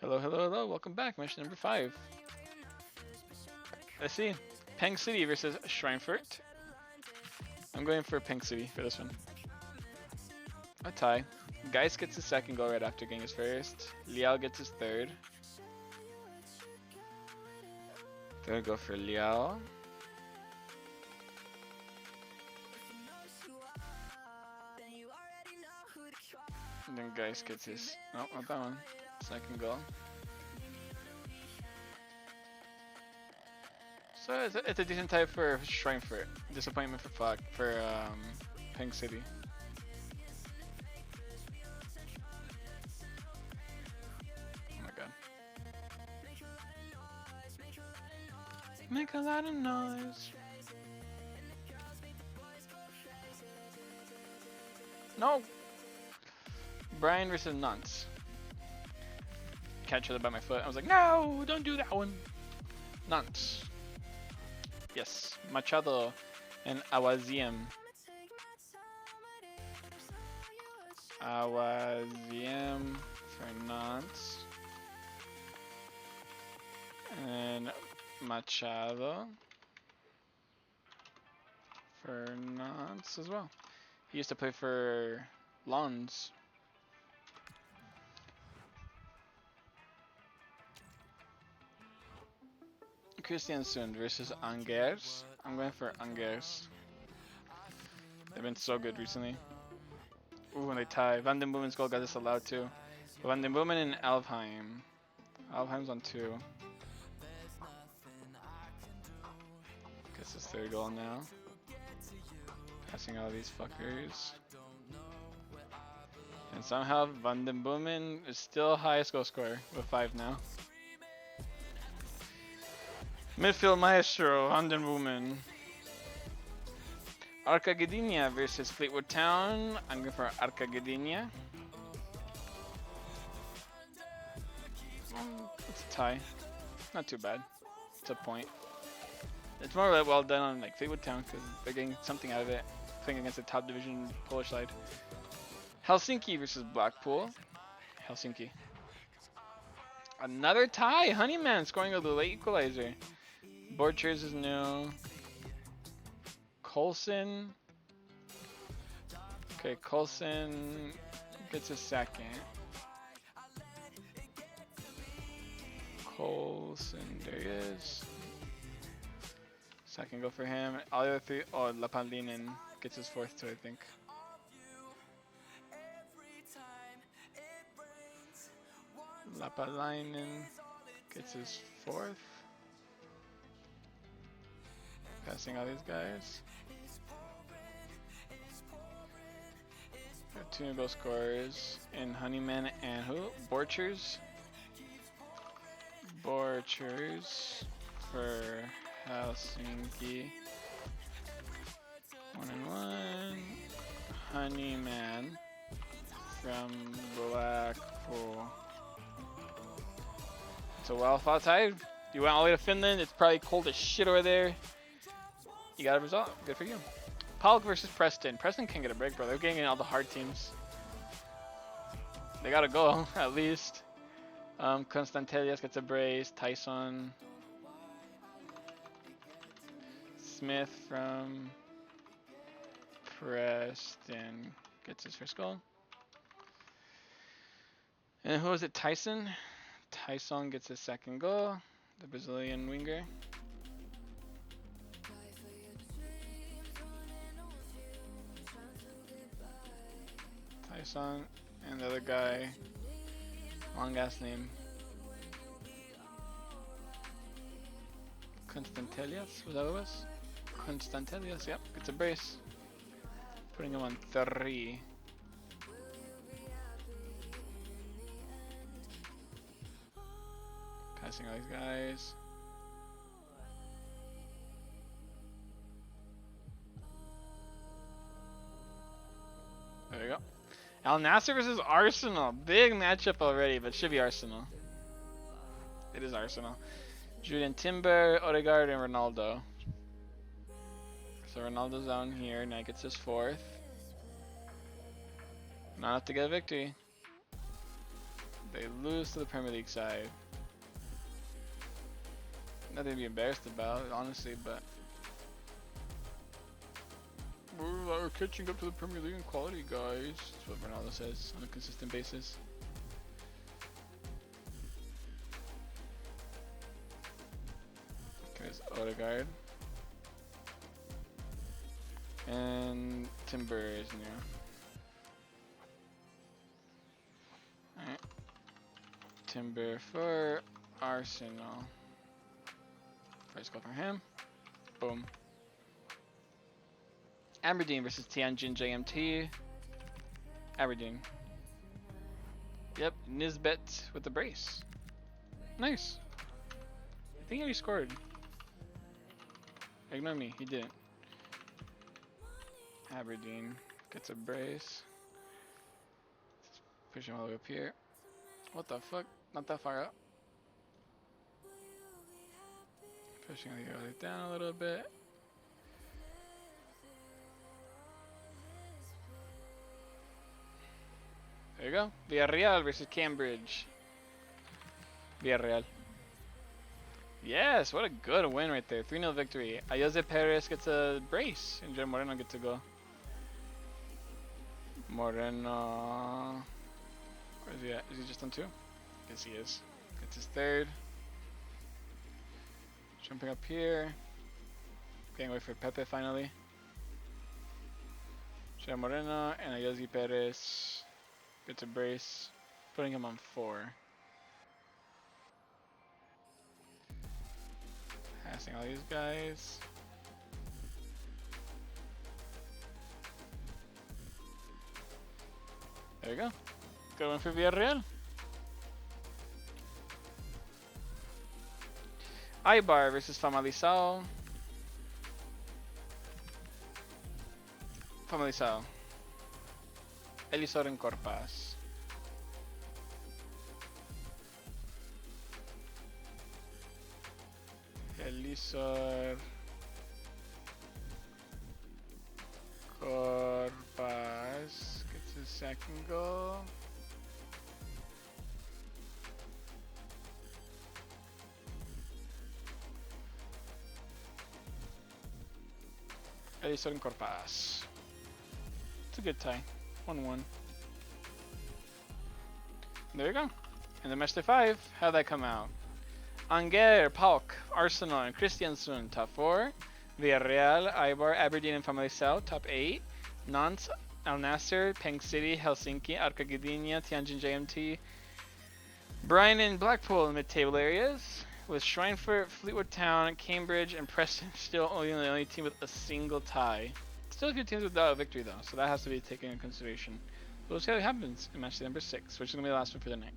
Hello, hello, hello. Welcome back. Mission number 5. Let's see. Peng City versus Schweinfurt. I'm going for Peng City for this one. A tie. Geist gets his second goal right after getting his first. Liao gets his third. Gonna go for Liao. And then Geist gets his... No, not that one. Second goal. So it's a decent tie for Schweinfurt. Disappointment for Peng City. Oh my god. Make a lot of noise. No! Brian versus Nance. Catch it about my foot. I was like, no, don't do that one. Nance. Yes, Machado and Awaziem. Awaziem for Nance. And Machado for Nance as well. He used to play for Lons. Christian Sund versus Angers. I'm going for Angers. They've been so good recently. Ooh, and they tie. Van den Boomen's goal got this allowed too. Van den Boomen and Alfheim. Alfheim's on 2. Gets his third goal now. Passing all these fuckers. And somehow Van den Boomen is still highest goal scorer with 5 now. Midfield Maestro, Van den Boomen. Arca Gdynia versus Fleetwood Town. I'm going for Arca Gdynia. It's a tie. Not too bad. It's a point. It's more well done on like Fleetwood Town because they're getting something out of it, playing against the top division Polish side. Helsinki versus Blackpool. Helsinki. Another tie. Honeyman scoring with the late equalizer. Borchers is new. Coulson. Okay, Coulson gets a second. Coulson, there he is. Second go for him. All the other 3, oh, Lapalinen gets his 4th too, I think. Lapalainen gets his 4th. Passing all these guys. Got 2 new goal scorers in Honeyman and who? Borchers. Borchers for Helsinki. 1-1. Honeyman from Blackpool. It's a well fought tie. You went all the way to Finland. It's probably cold as shit over there. You got a result. Good for you. Polk versus Preston. Preston can't get a break, bro. They're getting in all the hard teams. They gotta go, at least. Constantelias gets a brace. Tyson. Smith from Preston gets his first goal. And who is it? Tyson? Tyson gets his second goal. The Brazilian winger. Tyson and the other guy. Long ass name. Constantelias? Was that what it was? Constantelias, yep. It's a brace. Putting him on 3. Passing all these guys. There you go. Al Nassr versus Arsenal. Big matchup already, but should be Arsenal. It is Arsenal. Julian Timber, Odegaard, and Ronaldo. So Ronaldo's down here. Now gets his 4th. Not enough to get a victory. They lose to the Premier League side. Nothing to be embarrassed about, honestly, but we're catching up to the Premier League in quality, guys. That's what Ronaldo says on a consistent basis. There's Odegaard. And Timber is new. Alright. Timber for Arsenal. First goal for him. Boom. Aberdeen versus Tianjin JMT. Aberdeen. Yep, Nisbet with the brace. Nice. I think he already scored. Ignore me, he didn't. Aberdeen gets a brace. Push him all the way up here. What the fuck? Not that far up. Pushing the other down a little bit. There you go. Villarreal versus Cambridge. Villarreal. Yes, what a good win right there. 3-0 victory. Ayoze Perez gets a brace, and Jeremy Moreno gets to go. Moreno. Where is he at? Is he just on 2? Yes, he is. Gets his 3rd. Jumping up here. Getting away for Pepe finally. Jeremy Moreno and Ayoze Perez gets a brace, putting him on 4. Passing all these guys. There we go. Good one for Villarreal. Ibar versus Famalicão. Famalicão. Elisor and Corpas. Elisor Corpas gets his 2nd goal. Elisor and Corpas. It's a good tie. 1-1. There you go. And the Matchday 5, how'd that come out? Anger, Pauk, Arsenal, and Christiansen, top 4. Villarreal, Ibar, Aberdeen, and Famalicão, top 8. Nantes, Al Nassr, Peng City, Helsinki, Arca Gdynia, Tianjin JMT. Brighton and Blackpool in mid-table areas, with Schweinfurt, Fleetwood Town, Cambridge, and Preston still only the only team with a single tie. Still a few teams without a victory though, so that has to be taken into consideration. We'll see how it happens in match number 6, which is going to be the last one for the night.